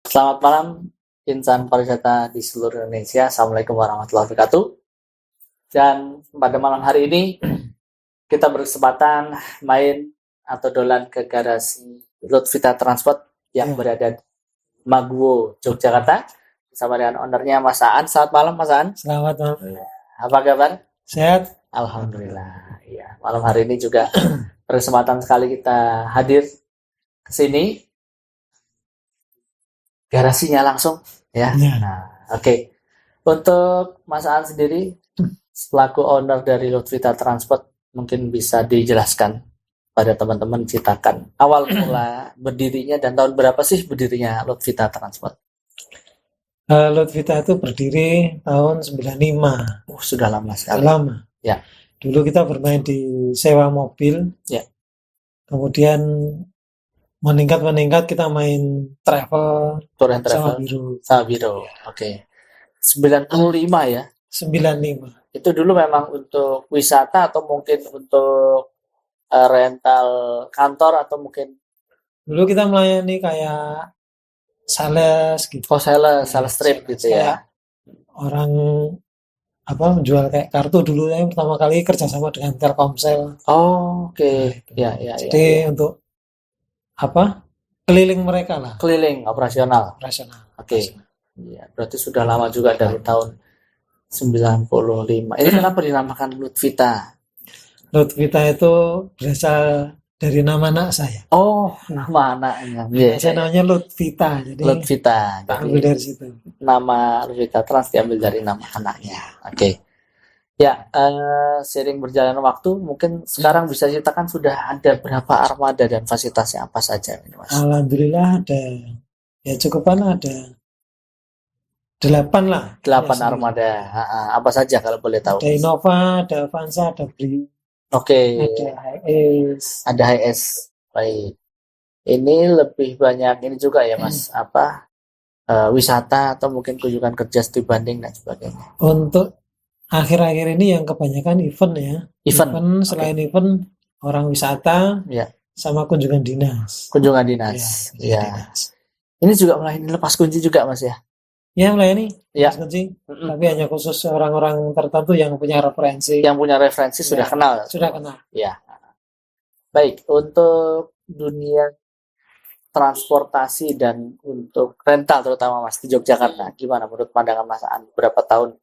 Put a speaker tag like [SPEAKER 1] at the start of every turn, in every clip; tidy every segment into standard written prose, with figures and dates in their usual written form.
[SPEAKER 1] Selamat malam, insan pariwisata di seluruh Indonesia. Assalamualaikum warahmatullahi wabarakatuh. Dan pada malam hari ini kita berkesempatan main atau dolan ke garasi Lutfita Transport yang berada di Maguwo, Yogyakarta, bersama dengan ownernya Mas Aan. Selamat malam, Mas Aan.
[SPEAKER 2] Selamat malam.
[SPEAKER 1] Apa kabar?
[SPEAKER 2] Sehat.
[SPEAKER 1] Alhamdulillah. Ya, malam hari ini juga berkesempatan sekali kita hadir ke sini. Garasinya langsung ya. Nah, oke. Untuk Mas Aan sendiri selaku owner dari Lutfita Transport mungkin bisa dijelaskan pada teman-teman, ceritakan awal mula berdirinya dan tahun berapa sih berdirinya Lutfita Transport?
[SPEAKER 2] Lutfita itu berdiri tahun 95.
[SPEAKER 1] Sudah lama sekali.
[SPEAKER 2] Lama.
[SPEAKER 1] Ya.
[SPEAKER 2] Dulu kita bermain di sewa mobil.
[SPEAKER 1] Ya.
[SPEAKER 2] Kemudian meningkat kita main travel,
[SPEAKER 1] tour and travel sama biro. Oke. 95 ya.
[SPEAKER 2] 95.
[SPEAKER 1] Itu dulu memang untuk wisata atau mungkin untuk rental kantor atau mungkin
[SPEAKER 2] dulu kita melayani kayak sales gitu.
[SPEAKER 1] Oh, sales trip gitu ya.
[SPEAKER 2] Orang menjual kayak kartu dulu yang pertama kali kerjasama dengan Telkomsel.
[SPEAKER 1] Oh, oke.
[SPEAKER 2] Ya. Jadi untuk keliling mereka lah.
[SPEAKER 1] Keliling operasional.
[SPEAKER 2] Oke.
[SPEAKER 1] Iya, berarti sudah lama juga dari tahun 95. Ini kenapa dinamakan Lutfita?
[SPEAKER 2] Lutfita itu berasal dari nama anak saya.
[SPEAKER 1] Oh, nama anaknya.
[SPEAKER 2] Saya namanya Lutfita. Jadi
[SPEAKER 1] Lutfita.
[SPEAKER 2] Ambil dari situ.
[SPEAKER 1] Nama Lutfita Trans diambil dari nama anaknya. Oke. Ya, sering berjalan waktu, mungkin sekarang bisa ceritakan sudah ada berapa armada dan fasilitasnya apa saja ini, Mas?
[SPEAKER 2] Alhamdulillah ada, ya cukupan ada 8 lah.
[SPEAKER 1] 8 armada. Apa saja kalau boleh tahu?
[SPEAKER 2] Ada Innova, ada Avanza, ada Brio.
[SPEAKER 1] Oke.
[SPEAKER 2] Ada
[SPEAKER 1] HS. Baik. Ini lebih banyak ini juga ya, Mas, wisata atau mungkin kunjungan kerja studi banding dan sebagainya.
[SPEAKER 2] Untuk akhir-akhir ini yang kebanyakan event ya. Event selain event orang wisata
[SPEAKER 1] ya.
[SPEAKER 2] Sama kunjungan dinas.
[SPEAKER 1] Kunjungan dinas. Ya. Ini juga melayani lepas kunci juga, Mas ya?
[SPEAKER 2] Ya, melayani
[SPEAKER 1] lepas
[SPEAKER 2] kunci. Tapi hanya khusus orang-orang tertentu yang punya referensi.
[SPEAKER 1] Yang punya referensi sudah kenal.
[SPEAKER 2] Sudah kenal.
[SPEAKER 1] Ya. Baik, untuk dunia transportasi dan untuk rental terutama Mas di Yogyakarta, gimana menurut pandangan Mas Aan? Berapa tahun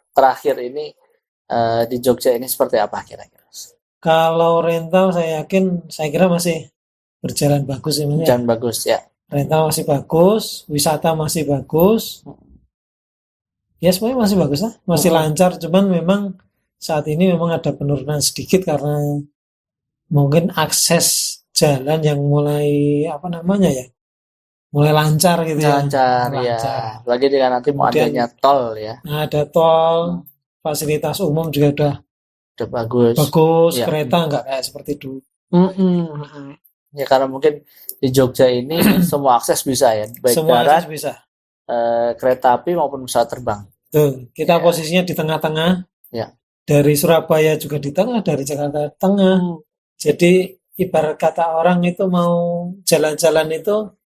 [SPEAKER 1] terakhir ini di Jogja ini seperti apa kira-kira?
[SPEAKER 2] Kalau rental saya kira masih berjalan bagus ya.
[SPEAKER 1] Berjalan bagus ya.
[SPEAKER 2] Rental masih bagus, wisata masih bagus. Ya semuanya masih bagus lah, masih lancar. Cuman memang saat ini memang ada penurunan sedikit karena mungkin akses jalan yang mulai mulai lancar gitu ya.
[SPEAKER 1] Lancar. Lagi dengan nanti mau adanya tol ya.
[SPEAKER 2] Nah, ada tol, fasilitas umum juga udah bagus. Ya. Kereta nggak kayak seperti dulu.
[SPEAKER 1] Ya karena mungkin di Jogja ini semua akses bisa ya, baik
[SPEAKER 2] semua
[SPEAKER 1] darat,
[SPEAKER 2] bisa.
[SPEAKER 1] Kereta api maupun pesawat terbang.
[SPEAKER 2] Tuh, kita posisinya di tengah-tengah.
[SPEAKER 1] Ya.
[SPEAKER 2] Dari Surabaya juga di tengah, dari Jakarta tengah. Jadi ibarat kata orang itu mau jalan-jalan itu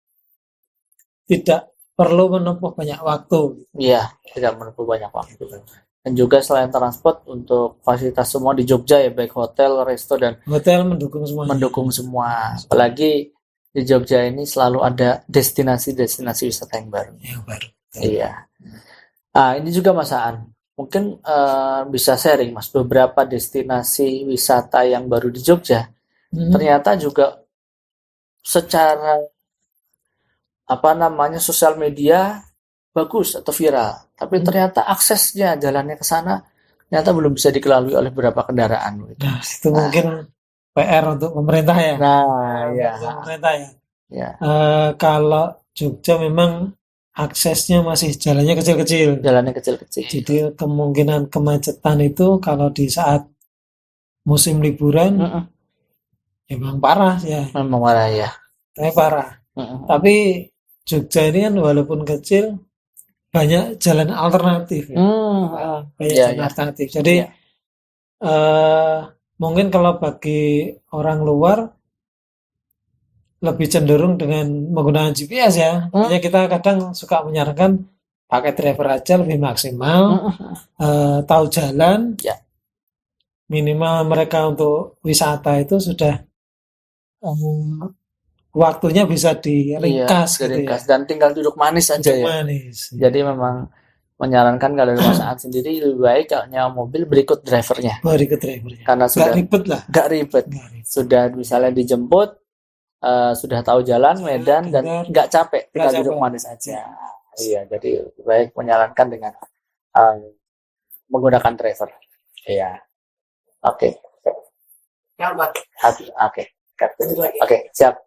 [SPEAKER 2] tidak perlu menempuh banyak waktu.
[SPEAKER 1] Iya, tidak menempuh banyak waktu. Dan juga selain transport untuk fasilitas semua di Jogja ya, baik hotel, resto dan
[SPEAKER 2] hotel mendukung semua.
[SPEAKER 1] Apalagi di Jogja ini selalu ada destinasi wisata yang baru. Iya. Nah, ini juga Mas Aan. Mungkin bisa sharing Mas beberapa destinasi wisata yang baru di Jogja. Ternyata juga secara sosial media bagus atau viral, tapi ternyata aksesnya jalannya ke sana ternyata belum bisa dilalui oleh beberapa kendaraan.
[SPEAKER 2] Itu mungkin PR untuk pemerintah ya. Pemerintah ya. Kalau Jogja memang aksesnya masih jalannya kecil-kecil. Jadi kemungkinan kemacetan itu kalau di saat musim liburan memang parah ya.
[SPEAKER 1] Memang parah ya.
[SPEAKER 2] Tapi Jogja ini kan walaupun kecil banyak jalan alternatif. Alternatif. Jadi mungkin kalau bagi orang luar lebih cenderung dengan menggunakan GPS ya. Makanya kita kadang suka menyarankan pakai driver aja lebih maksimal, tahu jalan,
[SPEAKER 1] Ya.
[SPEAKER 2] minimal mereka untuk wisata itu sudah waktunya bisa diringkas gitu ya.
[SPEAKER 1] diringkas dan tinggal duduk manis aja
[SPEAKER 2] Duduk
[SPEAKER 1] ya.
[SPEAKER 2] manis.
[SPEAKER 1] Jadi memang menyarankan kalau dari Mas Aan sendiri lebih baik kalau nyawa mobil berikut drivernya
[SPEAKER 2] Baru ikut drivernya.
[SPEAKER 1] karena
[SPEAKER 2] Nggak
[SPEAKER 1] sudah
[SPEAKER 2] ribet lah.
[SPEAKER 1] nggak ribet,
[SPEAKER 2] Nggak ribet.
[SPEAKER 1] sudah misalnya dijemput, sudah tahu jalan, medan dan
[SPEAKER 2] benar.
[SPEAKER 1] nggak capek, tinggal
[SPEAKER 2] Nggak
[SPEAKER 1] duduk
[SPEAKER 2] capek.
[SPEAKER 1] manis aja. Iya, jadi lebih baik menyarankan dengan menggunakan driver. Iya, oke, oke, siap.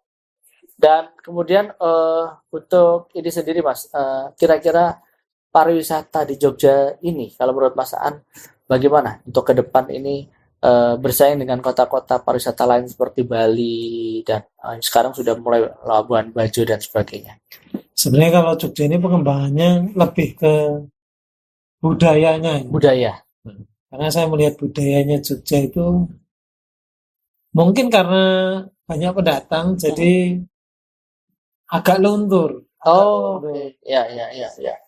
[SPEAKER 1] Dan kemudian untuk ini sendiri Mas, kira-kira pariwisata di Jogja ini, kalau menurut Mas Aan, bagaimana untuk ke depan ini bersaing dengan kota-kota pariwisata lain seperti Bali dan sekarang sudah mulai Labuan Bajo dan sebagainya.
[SPEAKER 2] Sebenarnya kalau Jogja ini pengembangannya lebih ke budayanya.
[SPEAKER 1] Budaya.
[SPEAKER 2] Karena saya melihat budayanya Jogja itu mungkin karena banyak pendatang jadi agak luntur.
[SPEAKER 1] Oh, ya.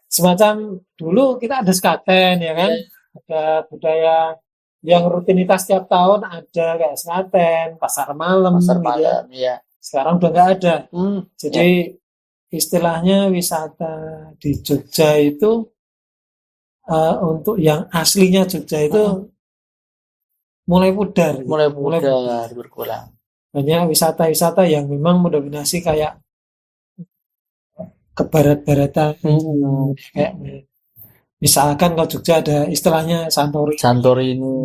[SPEAKER 2] Semacam dulu kita ada sekaten ya kan, ada budaya yang rutinitas tiap tahun ada kayak sekaten, pasar malam,
[SPEAKER 1] Pasar
[SPEAKER 2] gitu
[SPEAKER 1] malam,
[SPEAKER 2] ya. Sekarang udah nggak ada. Jadi
[SPEAKER 1] ya.
[SPEAKER 2] istilahnya wisata di Jogja itu untuk yang aslinya Jogja itu mulai pudar.
[SPEAKER 1] Mulai pudar, berkurang.
[SPEAKER 2] Banyak wisata-wisata yang memang mendominasi kayak ke barat-baratan. Kayak misalkan kalau Jogja ada istilahnya Santorini.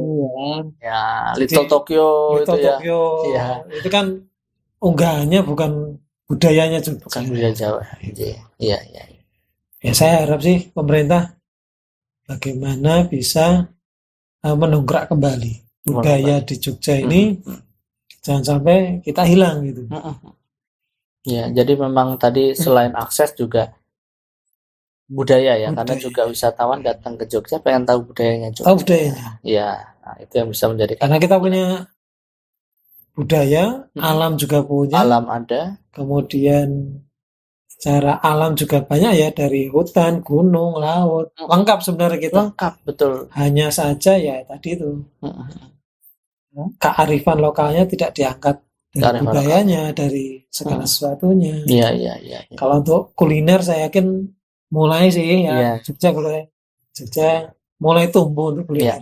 [SPEAKER 1] Ya, Little Tokyo
[SPEAKER 2] Little
[SPEAKER 1] itu
[SPEAKER 2] Tokyo.
[SPEAKER 1] Ya.
[SPEAKER 2] Itu kan unggahannya bukan budayanya Jogja.
[SPEAKER 1] Bukan budaya Jawa. Iya.
[SPEAKER 2] Ya saya harap sih pemerintah bagaimana bisa mendongkrak kembali budaya di Jogja ini. Jangan sampai kita hilang gitu.
[SPEAKER 1] Ya, jadi memang tadi selain akses juga budaya ya, karena juga wisatawan datang ke Jogja pengen tahu budayanya Jogja.
[SPEAKER 2] Tahu budayanya.
[SPEAKER 1] Ya, nah, itu yang bisa menjadi.
[SPEAKER 2] Karena kita punya budaya, alam juga punya.
[SPEAKER 1] Alam ada.
[SPEAKER 2] Kemudian secara alam juga banyak ya, dari hutan, gunung, laut. Lengkap sebenarnya kita.
[SPEAKER 1] Lengkap, betul.
[SPEAKER 2] Hanya saja ya tadi itu. Kearifan lokalnya tidak diangkat dari budayanya, dari segala sesuatunya.
[SPEAKER 1] Iya.
[SPEAKER 2] Kalau untuk kuliner saya yakin mulai sih ya, Jogja mulai tumbuh untuk kuliner.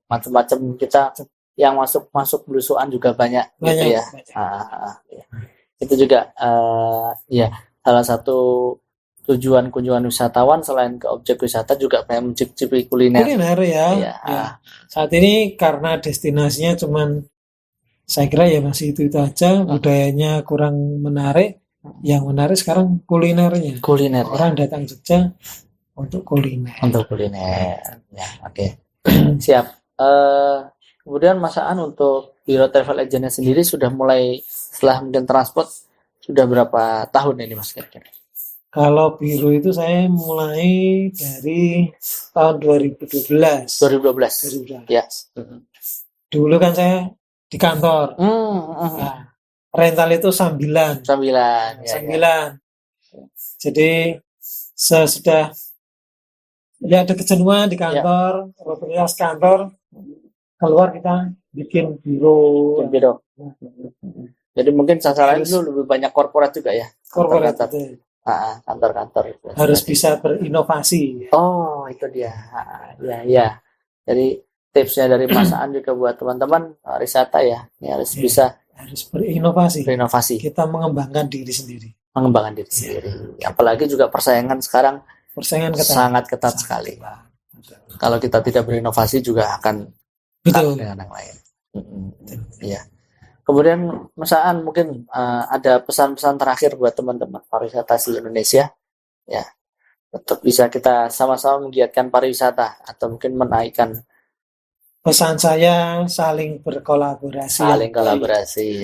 [SPEAKER 1] Macam-macam kita yang masuk belusuan juga banyak gitu ya. Itu juga ya salah satu tujuan kunjungan wisatawan selain ke objek wisata juga pengen mencicipi kuliner.
[SPEAKER 2] Kuliner ya. Saat ini karena destinasinya cuman saya kira ya masih itu aja, budayanya kurang menarik. Yang menarik sekarang kulinernya. Orang datang Jogja untuk kuliner.
[SPEAKER 1] Ya, oke. Siap. Kemudian Mas Aan untuk Biro Travel Agent sendiri sudah mulai setelah mungkin transport sudah berapa tahun ini Mas kira-kira?
[SPEAKER 2] Kalau biro itu saya mulai dari tahun 2012.
[SPEAKER 1] 2012. Ya.
[SPEAKER 2] Dulu kan saya di kantor. Nah, rental itu sambilan.
[SPEAKER 1] Ya.
[SPEAKER 2] Jadi sesudah ya ada kejenuhan di kantor, rutinitas kantor, keluar kita bikin biro.
[SPEAKER 1] Jadi mungkin sasarannya dulu lebih banyak korporat juga ya.
[SPEAKER 2] Korporat.
[SPEAKER 1] Kantor-kantor.
[SPEAKER 2] Harus bisa berinovasi.
[SPEAKER 1] Oh, itu dia. Ya. Jadi tipsnya dari Mas Aan juga buat teman-teman wisata ya. Ini harus bisa
[SPEAKER 2] berinovasi.
[SPEAKER 1] Kita
[SPEAKER 2] mengembangkan diri sendiri.
[SPEAKER 1] Apalagi juga persaingan sekarang sangat ketat sekali. Kalau kita tidak berinovasi juga akan
[SPEAKER 2] betul
[SPEAKER 1] dengan yang lain. Iya. Kemudian Mas Aan mungkin ada pesan-pesan terakhir buat teman-teman pariwisata seluruh Indonesia ya, untuk bisa kita sama-sama menggiatkan pariwisata atau mungkin menaikkan.
[SPEAKER 2] Pesan saya saling berkolaborasi.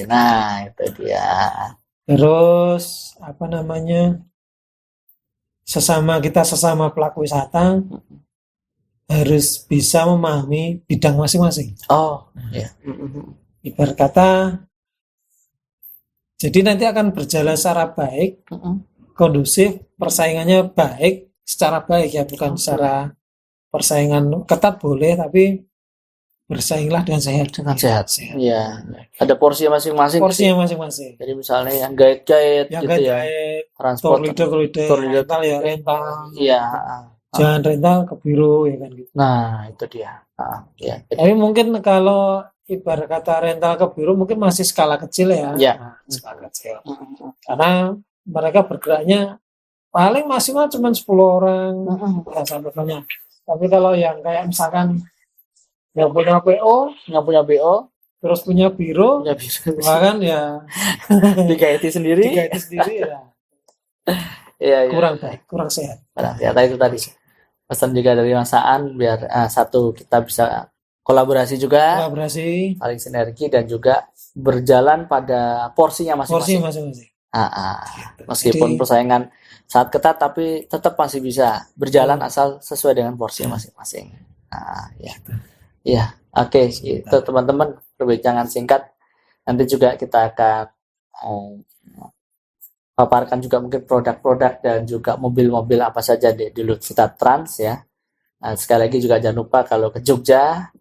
[SPEAKER 1] Nah, itu dia.
[SPEAKER 2] Terus sesama pelaku wisata harus bisa memahami bidang masing-masing.
[SPEAKER 1] Oh, iya.
[SPEAKER 2] Ibarat kata Jadi nanti akan berjalan secara baik,
[SPEAKER 1] Mm-mm.
[SPEAKER 2] kondusif, persaingannya baik, secara baik ya, bukan secara persaingan ketat boleh, tapi bersainglah dengan sehat.
[SPEAKER 1] Dengan sehat. Iya. Ada porsinya masing-masing.
[SPEAKER 2] Porsinya masing-masing.
[SPEAKER 1] Jadi misalnya yang gait-gait
[SPEAKER 2] Yang
[SPEAKER 1] gitu ya.
[SPEAKER 2] kayak
[SPEAKER 1] Transport.
[SPEAKER 2] tour leader, rental ya rental.
[SPEAKER 1] Iya.
[SPEAKER 2] Jangan rental ke biru ya kan gitu.
[SPEAKER 1] Nah, itu dia. Ya.
[SPEAKER 2] Tapi mungkin kalau ibarat kata rental ke biru mungkin masih skala kecil ya.
[SPEAKER 1] Iya.
[SPEAKER 2] Skala kecil. Karena mereka bergeraknya paling maksimal cuma 10 orang ya, sampai banyak. Tapi kalau yang kayak misalkan yang punya BO, terus punya biro, bahkan ya
[SPEAKER 1] digaiti sendiri.
[SPEAKER 2] Ya.
[SPEAKER 1] Iya,
[SPEAKER 2] Kurang baik, kurang sehat.
[SPEAKER 1] Nah, ya itu tadi pesan juga dari Mas Aan biar satu kita bisa kolaborasi juga, saling sinergi dan juga berjalan pada porsinya masing-masing. Meskipun persaingan saat ketat tapi tetap masih bisa berjalan asal sesuai dengan porsinya masing-masing. Ya, oke, itu teman-teman perbincangan singkat. Nanti juga kita akan paparkan juga mungkin produk-produk dan juga mobil-mobil apa saja di Lutvita Trans ya. Sekali lagi juga jangan lupa kalau ke Jogja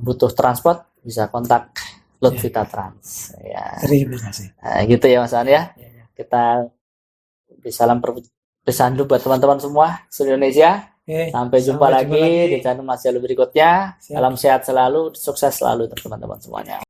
[SPEAKER 1] butuh transport bisa kontak Lutvita Trans ya.
[SPEAKER 2] Terima kasih.
[SPEAKER 1] Gitu ya Mas An ya. Kita salam pesan dulu buat teman-teman semua seluruh Indonesia. Sampai jumpa lagi di channel Mas Jalu berikutnya. Salam sehat selalu, sukses selalu teman-teman semuanya.